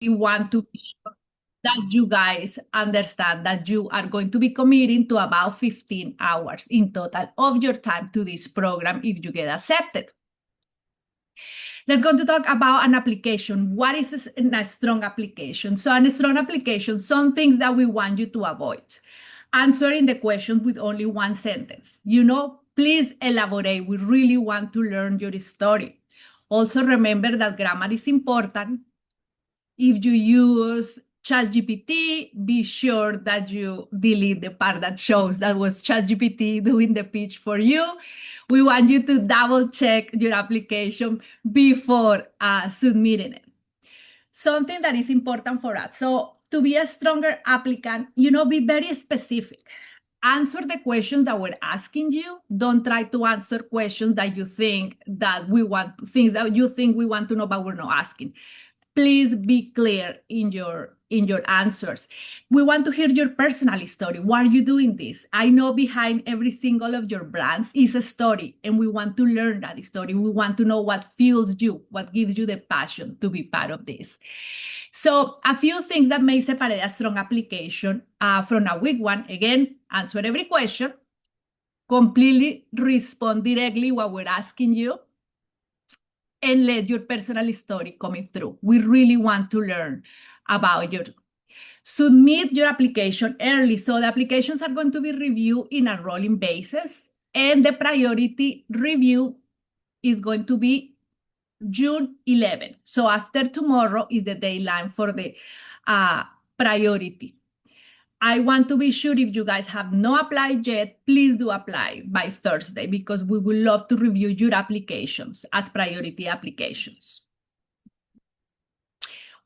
want to be sure that you guys understand that you are going to be committing to about 15 hours in total of your time to this program if you get accepted. Let's go to talk about an application. What is a strong application? So a strong application, some things that we want you to avoid. Answering the question with only one sentence. Please elaborate. We really want to learn your story. Also remember that grammar is important. If you use ChatGPT, be sure that you delete the part that shows that was ChatGPT doing the pitch for you. We want you to double check your application before submitting it. Something that is important for us. So to be a stronger applicant, be very specific. Answer the questions that we're asking you. Don't try to answer questions that you think that we want, things that you think we want to know, but we're not asking. Please be clear in your answers. We want to hear your personal story. Why are you doing this? I know behind every single of your brands is a story, and we want to learn that story. We want to know what fuels you, what gives you the passion to be part of this. So a few things that may separate a strong application from a weak one. Again, answer every question, completely respond directly what we're asking you, and let your personal story coming through. We really want to learn about you. Submit your application early. So the applications are going to be reviewed in a rolling basis, and the priority review is going to be June 11th. So after tomorrow is the deadline for the priority. I want to be sure if you guys have not applied yet, please do apply by Thursday, because we would love to review your applications as priority applications.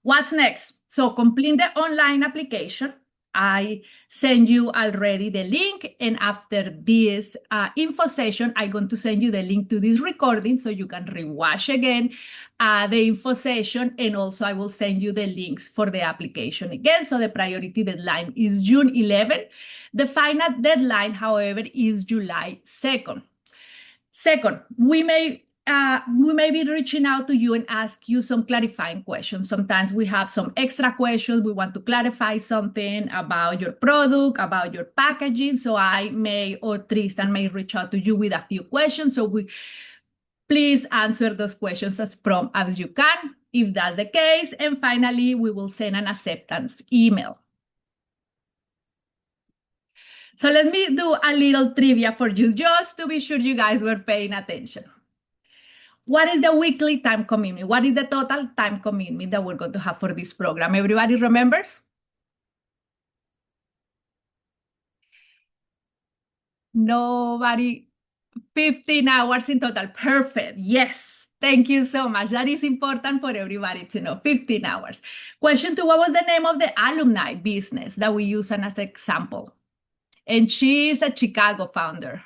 What's next? So complete the online application. I send you already the link, and after this info session, I'm going to send you the link to this recording so you can rewatch again the info session, and also I will send you the links for the application again. So the priority deadline is June 11th. The final deadline, however, is July 2nd. Second, we may be reaching out to you and ask you some clarifying questions. Sometimes we have some extra questions. We want to clarify something about your product, about your packaging. So I may, or Tristan may, reach out to you with a few questions. So please answer those questions as prompt as you can, if that's the case. And finally, we will send an acceptance email. So let me do a little trivia for you, just to be sure you guys were paying attention. What is the weekly time commitment? What is the total time commitment that we're going to have for this program? Everybody remembers? Nobody? 15 hours in total. Perfect. Yes. Thank you so much. That is important for everybody to know. 15 hours. Question 2, what was the name of the alumni business that we use as an example? And she is a Chicago founder.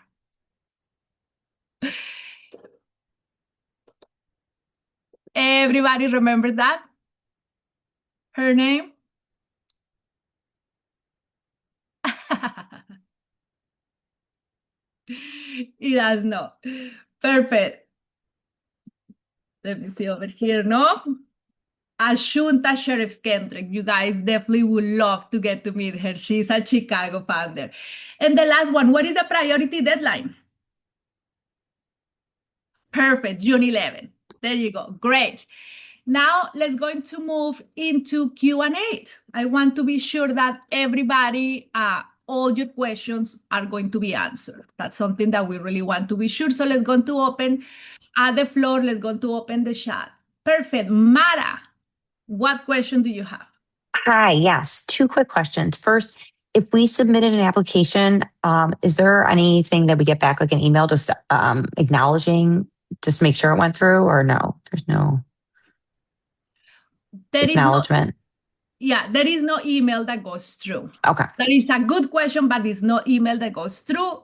Everybody remember that? Her name? It does not. Perfect. Let me see over here, no? Ashunta Sheriff's Kendrick. You guys definitely would love to get to meet her. She's a Chicago founder. And the last one, what is the priority deadline? Perfect, June 11th. There you go. Great. Now let's going to move into Q&A. I want to be sure that everybody, all your questions are going to be answered. That's something that we really want to be sure. So let's go to open the floor. Let's go to open the chat. Perfect. Mara, what question do you have? Hi, yes. 2 quick questions. First, if we submitted an application, is there anything that we get back, like an email just acknowledging, just make sure it went through, or no? There's no acknowledgement? There is no email that goes through. Okay. That is a good question, but there's no email that goes through.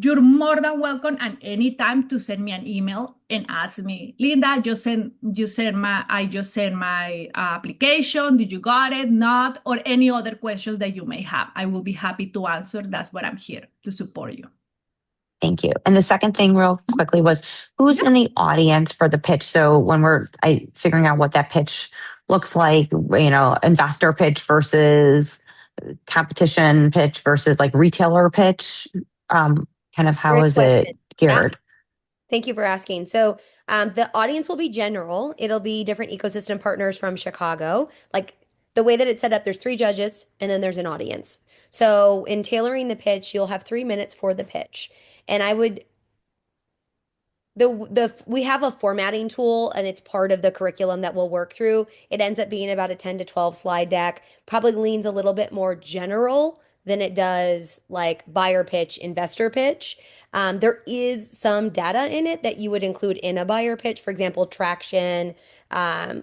You're more than welcome at any time to send me an email and ask me, Linda, I just sent my application. Did you got it? Not? Or any other questions that you may have. I will be happy to answer. That's what I'm here to support you. Thank you. And the second thing real quickly was, who's in the audience for the pitch? So when we're figuring out what that pitch looks like, investor pitch versus competition pitch versus like retailer pitch? Kind of how Great is question. it Yeah. geared? Thank you for asking. So, the audience will be general. It'll be different ecosystem partners from Chicago. Like the way that it's set up, there's three judges and then there's an audience. So, in tailoring the pitch, you'll have 3 minutes for the pitch. And I would the we have a formatting tool and it's part of the curriculum that we'll work through. It ends up being about a 10 to 12 slide deck. Probably leans a little bit more general than it does like buyer pitch, investor pitch. There is some data in it that you would include in a buyer pitch, for example, traction,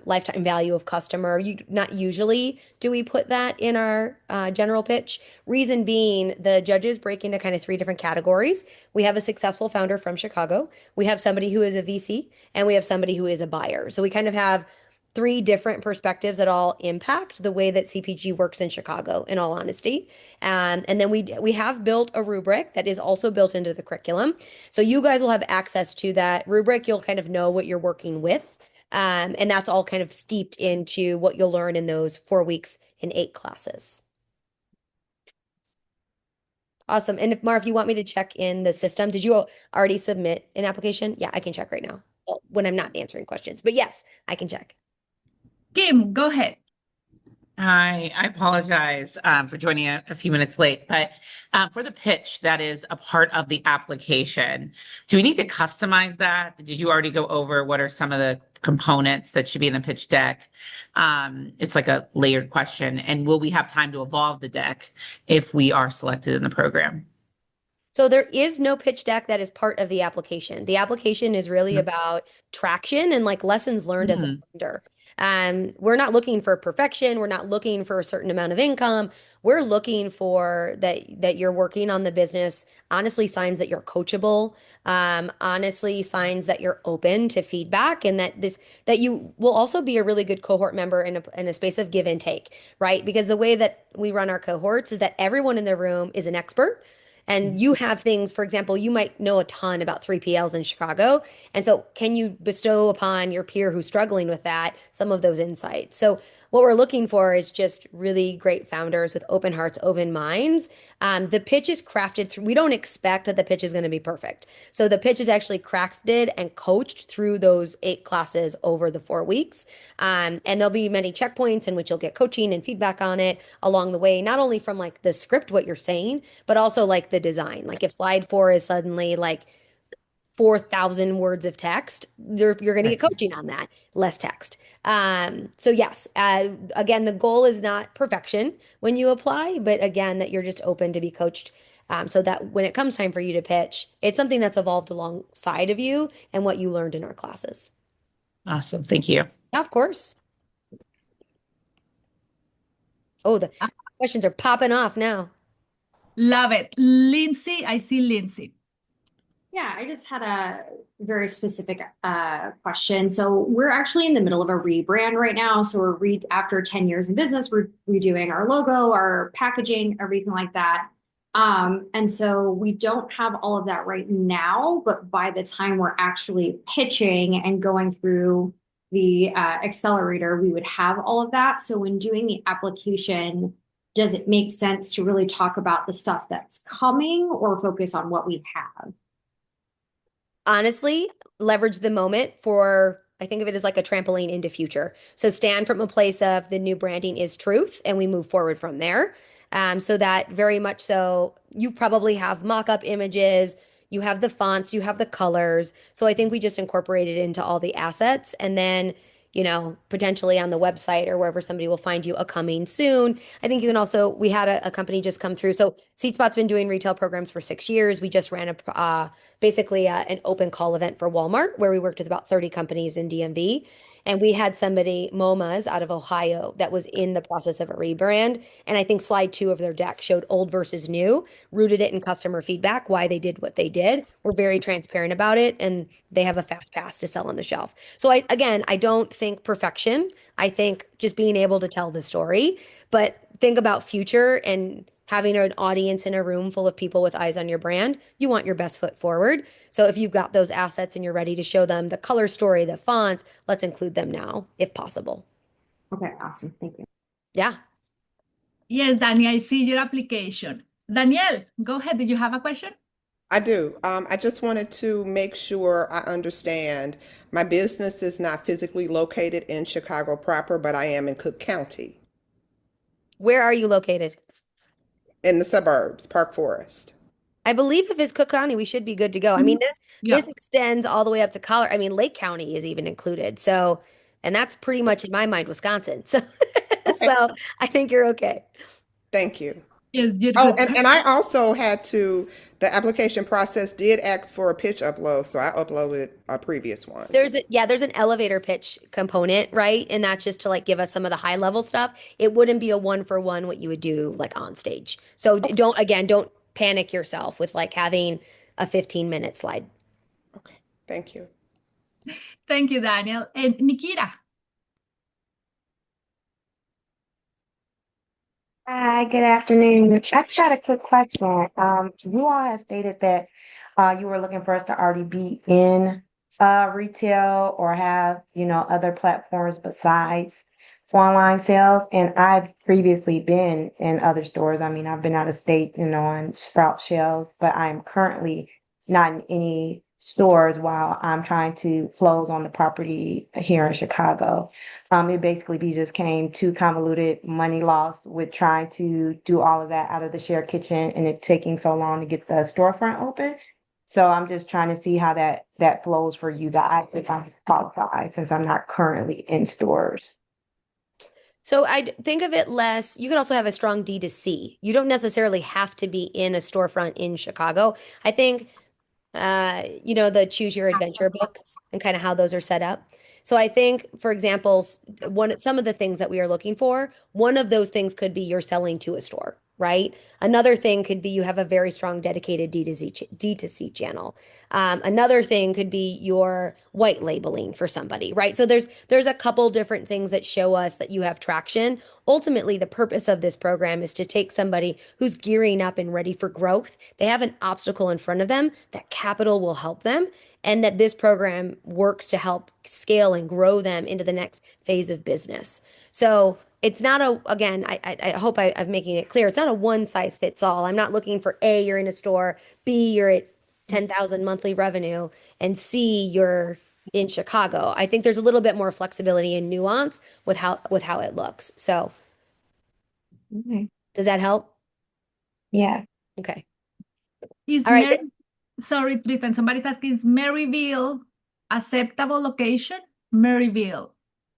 lifetime value of customer. You not usually do we put that in our general pitch. Reason being, the judges break into kind of three different categories. We have a successful founder from Chicago. We have somebody who is a VC, and we have somebody who is a buyer. So we kind of have three different perspectives that all impact the way that CPG works in Chicago, in all honesty. And then we have built a rubric that is also built into the curriculum. So you guys will have access to that rubric. You'll kind of know what you're working with. And that's all kind of steeped into what you'll learn in those 4 weeks in 8 classes. Awesome. And if Marv, you want me to check in the system, did you already submit an application? Yeah, I can check right now. Well, when I'm not answering questions. But yes, I can check. Kim, go ahead. Hi, I apologize for joining a few minutes late, but for the pitch that is a part of the application, do we need to customize that? Did you already go over what are some of the components that should be in the pitch deck? It's like a layered question. And will we have time to evolve the deck if we are selected in the program? So there is no pitch deck that is part of the application. The application is really about traction and like lessons learned as a Mhm. founder. We're not looking for perfection. We're not looking for a certain amount of income. We're looking for that you're working on the business. Honestly, signs that you're coachable. Honestly, signs that you're open to feedback and that you will also be a really good cohort member in a space of give and take, right? Because the way that we run our cohorts is that everyone in the room is an expert. And you have things, for example, you might know a ton about 3PLs in Chicago. And so, can you bestow upon your peer who's struggling with that some of those insights? So, what we're looking for is just really great founders with open hearts, open minds. The pitch is crafted through, we don't expect that the pitch is going to be perfect. So, the pitch is actually crafted and coached through those 8 classes over the 4 weeks. And there'll be many checkpoints in which you'll get coaching and feedback on it along the way, not only from like the script, what you're saying, but also like the design. Like if slide 4 is suddenly like 4,000 words of text, you're going to get Right. coaching on that, less text. So yes, again, the goal is not perfection when you apply, but again, that you're just open to be coached. So that when it comes time for you to pitch, it's something that's evolved alongside of you and what you learned in our classes. Awesome. Thank you. Yeah, of course. Oh, the Uh, questions are popping off now. Love it. Lindsay, I see Lindsay. Yeah, I just had a very specific question. So we're actually in the middle of a rebrand right now. So we're after 10 years in business, we're redoing our logo, our packaging, everything like that. And so we don't have all of that right now, but by the time we're actually pitching and going through the accelerator, we would have all of that. So when doing the application, does it make sense to really talk about the stuff that's coming or focus on what we have? Honestly, leverage the moment for, I think of it as like a trampoline into future. So stand from a place of the new branding is truth, and we move forward from there. So that very much so, you probably have mock-up images, you have the fonts, you have the colors. So I think we just incorporate it into all the assets, and then, potentially on the website or wherever somebody will find you a coming soon. I think you can also, we had a company just come through. So SeatSpot's been doing retail programs for 6 years. We just ran basically an open call event for Walmart where we worked with about 30 companies in DMV. And we had somebody, MoMA's out of Ohio, that was in the process of a rebrand. And I think slide 2 of their deck showed old versus new, rooted it in customer feedback, why they did what they did. We're very transparent about it, and they have a fast pass to sell on the shelf. So I don't think perfection. I think just being able to tell the story, but think about future and having an audience in a room full of people with eyes on your brand. You want your best foot forward. So if you've got those assets and you're ready to show them the color story, the fonts, let's include them now if possible. Okay, awesome. Thank you. Yeah. Yes, Danny, I see your application. Danielle, go ahead. Did you have a question? I do. I just wanted to make sure I understand. My business is not physically located in Chicago proper, but I am in Cook County, Where are you located? in the suburbs, Park Forest. I believe if it's Cook County, we should be good to go. I mean, Mhm. this Yeah. this extends all the way up to Colorado. I mean, Lake County is even included. So, and that's pretty much in my mind Wisconsin. So, Okay, so I think you're okay. thank you. Yes, you're Oh, good. and I also had to, the application process did ask for a pitch upload, so I uploaded a previous one. There's an elevator pitch component, right? And that's just to like give us some of the high level stuff. It wouldn't be a one for one what you would do like on stage. So Okay, don't panic yourself with like having a 15-minute slide. okay, thank you. Thank you, Daniel. And Nikita. Hi, good afternoon. I just got a quick question. You all have stated that you were looking for us to already be in retail or have, other platforms besides for online sales. And I've previously been in other stores. I mean, I've been out of state, on Sprout shelves, but I'm currently not in any stores while I'm trying to close on the property here in Chicago. It basically just came too convoluted, money lost with trying to do all of that out of the shared kitchen and it taking so long to get the storefront open. So I'm just trying to see how that flows for you guys if I'm qualified since I'm not currently in stores. So I think of it less, you could also have a strong D2C. You don't necessarily have to be in a storefront in Chicago. I think the choose your adventure books and kind of how those are set up. So I think, for example, some of the things that we are looking for, one of those things could be you're selling to a store, right? Another thing could be you have a very strong dedicated D2C channel. Another thing could be your white labeling for somebody, right? So there's a couple different things that show us that you have traction. Ultimately, the purpose of this program is to take somebody who's gearing up and ready for growth. They have an obstacle in front of them that capital will help them, and that this program works to help scale and grow them into the next phase of business. So it's not again, I hope I'm making it clear. It's not a one size fits all. I'm not looking for A, you're in a store, B, you're at 10,000 monthly revenue, and C, you're in Chicago. I think there's a little bit more flexibility and nuance with how it looks. So Okay. does that help? Yeah. Okay. Is All right. Sorry, Tristan, somebody's asking, is Maryville acceptable location? Maryville.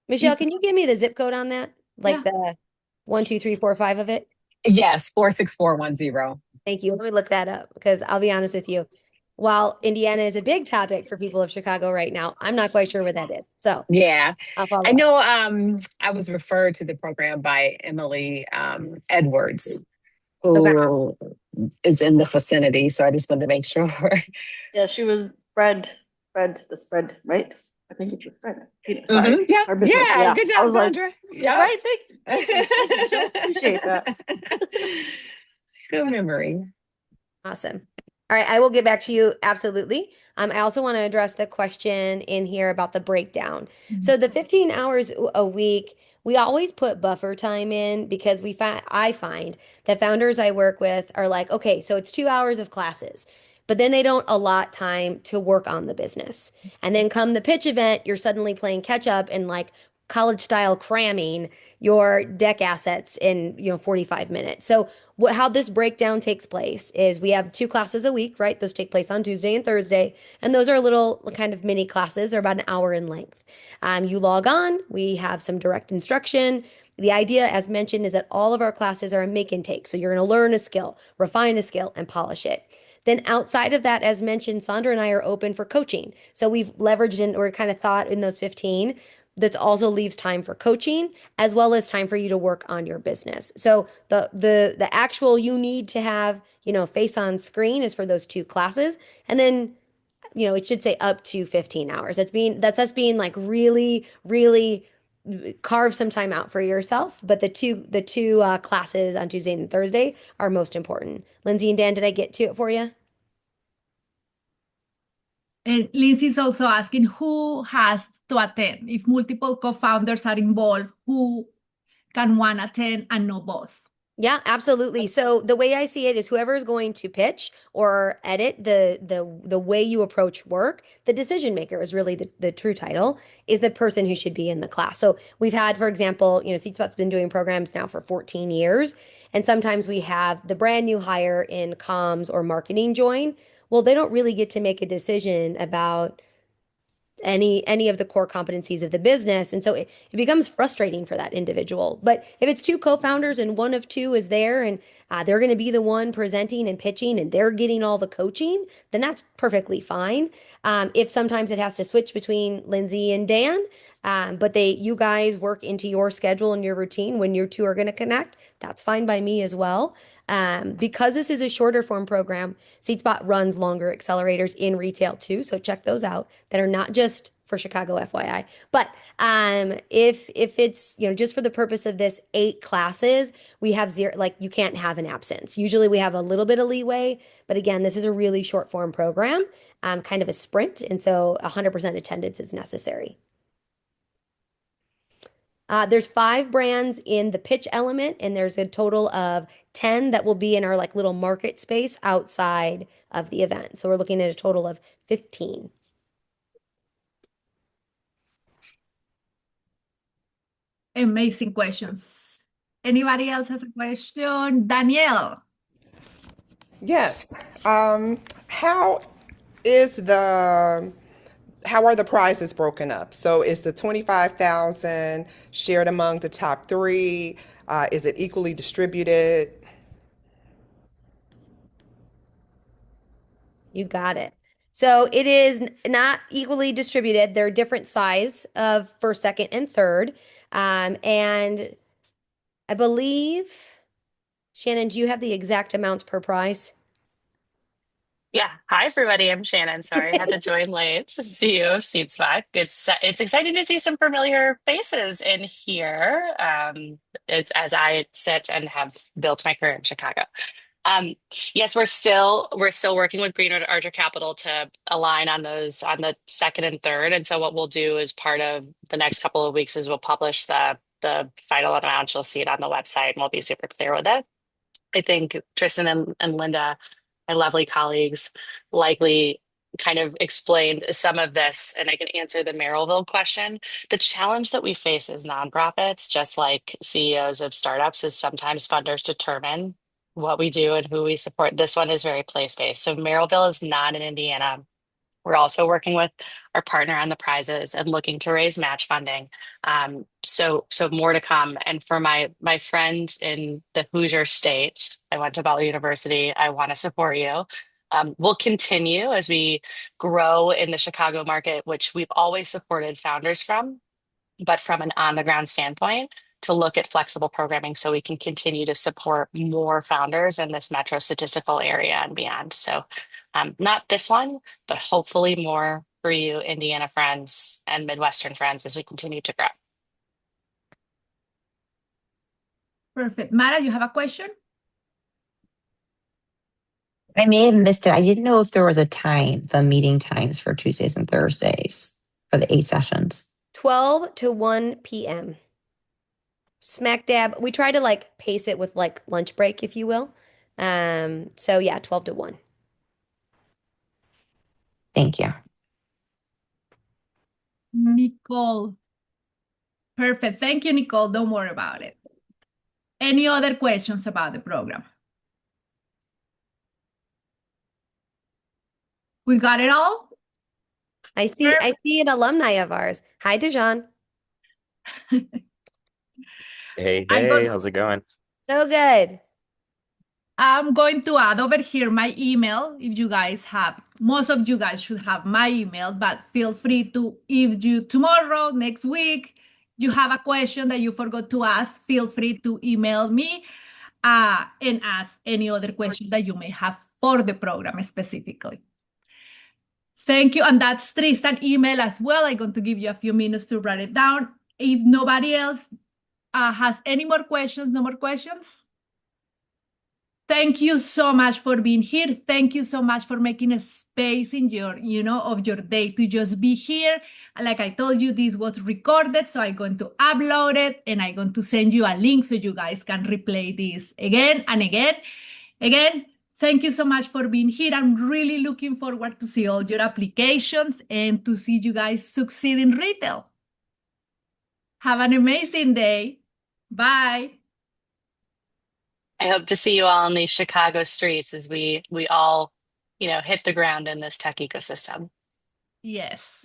Michelle, It, can you give me the zip code on that? Like yeah. the 1, 2, 3, 4, 5 of it? Yes, 46410. Thank you. Let me look that up because I'll be honest with you. While Indiana is a big topic for people of Chicago right now, I'm not quite sure where that is. So Yeah. I'll I follow up. know I was referred to the program by Emily Edwards, Okay. who is in the vicinity. So I just wanted to make sure. Yeah, she was the spread, right? I think it's the spread. Sorry, Yeah. our business. Yeah. Yeah, Good I job, was like, Sandra. all Yep. right, thanks, Michelle. Appreciate that. Good memory. Awesome. All right, I will get back to you absolutely. I also want to address the question in here about the breakdown. So the 15 hours a week, we always put buffer time in because I find that founders I work with are like, okay, so it's 2 hours of classes, but then they don't allot time to work on the business. And then come the pitch event, you're suddenly playing catch up and like college style cramming your deck assets in 45 minutes. So how this breakdown takes place is we have 2 classes a week, right? Those take place on Tuesday and Thursday, and those are little kind of mini classes. They're about an hour in length. You log on, we have some direct instruction. The idea, as mentioned, is that all of our classes are a make and take. So you're going to learn a skill, refine a skill, and polish it. Then outside of that, as mentioned, Sandra and I are open for coaching. So we've leveraged and we're kind of thought in those 15 that also leaves time for coaching as well as time for you to work on your business. So the actual you need to have, face on screen is for those 2 classes. And then, it should say up to 15 hours. That's us being like really, really carve some time out for yourself. But the two classes on Tuesday and Thursday are most important. Lindsay and Dan, did I get to it for you? And Lindsay's also asking who has to attend? If multiple co-founders are involved, who can one attend and not both? Yeah, absolutely. So the way I see it is whoever is going to pitch or edit the way you approach work, the decision maker is really the true title, is the person who should be in the class. So we've had, for example, SeatSpot's been doing programs now for 14 years, and sometimes we have the brand new hire in comms or marketing join. Well, they don't really get to make a decision about any of the core competencies of the business. And so it becomes frustrating for that individual. But if it's two co-founders and one of two is there and they're going to be the one presenting and pitching and they're getting all the coaching, then that's perfectly fine. If sometimes it has to switch between Lindsay and Dan, but you guys work into your schedule and your routine when you two are going to connect, that's fine by me as well. Because this is a shorter form program, SeatSpot runs longer accelerators in retail too. So check those out that are not just for Chicago, FYI. But if it's just for the purpose of this 8 classes, we have zero, like you can't have an absence. Usually we have a little bit of leeway, but again, this is a really short form program, kind of a sprint, and so 100% attendance is necessary. There's 5 brands in the pitch element, and there's a total of 10 that will be in our like little market space outside of the event. So we're looking at a total of 15. Amazing questions. Anybody else has a question? Danielle. Yes. How is the how are the prizes broken up? So is the 25,000 shared among the top 3? Is it equally distributed? You got it. So it is not equally distributed. They're different size of first, second, and third. And I believe, Shannon, do you have the exact amounts per prize? Yeah. Hi, everybody. I'm Shannon. Sorry, I had to join late. CEO of SeatSpot. It's exciting to see some familiar faces in here. As I sit and have built my career in Chicago. Um, yes, we're still working with Greenwood Archer Capital to align on those on the second and third. And so what we'll do is part of the next couple of weeks is we'll publish the final amount. You'll see it on the website, and we'll be super clear with it. I think Tristan and Linda, my lovely colleagues, likely kind of explained some of this, and I can answer the Merrillville question. The challenge that we face as nonprofits, just like CEOs of startups, is sometimes funders determine what we do and who we support. This one is very place-based. So Merrillville is not in Indiana. We're also working with our partner on the prizes and looking to raise match funding. So more to come. And for my friend in the Hoosier State, I went to Butler University. I want to support you. We'll continue as we grow in the Chicago market, which we've always supported founders from, but from an on-the-ground standpoint, to look at flexible programming so we can continue to support more founders in this metro statistical area and beyond. So not this one, but hopefully more for you, Indiana friends and Midwestern friends, as we continue to grow. Perfect. Mara, you have a question? I may have missed it. I didn't know if there was a time, the meeting times for Tuesdays and Thursdays for the 8 sessions. 12 to 1 p.m. Smack dab. We try to like pace it with like lunch break, if you will. So yeah, 12 to 1. Thank you. Nicole. Perfect. Thank you, Nicole. Don't worry about it. Any other questions about the program? We got it all? I see an alumni of ours. Hi, Dejan. Hey, I how's it going? So good. I'm going to add over here my email. If you guys have, most of you guys should have my email, but feel free to, if you tomorrow, next week, you have a question that you forgot to ask, feel free to email me and ask any other question that you may have for the program specifically. Thank you. And that's Tristan email as well. I'm going to give you a few minutes to write it down. If nobody else has any more questions, no more questions? Thank you so much for being here. Thank you so much for making a space in your, of your day to just be here. Like I told you, this was recorded, so I'm going to upload it and I'm going to send you a link so you guys can replay this again and again. Again, thank you so much for being here. I'm really looking forward to see all your applications and to see you guys succeed in retail. Have an amazing day. Bye. I hope to see you all in these Chicago streets as we all, hit the ground in this tech ecosystem. Yes.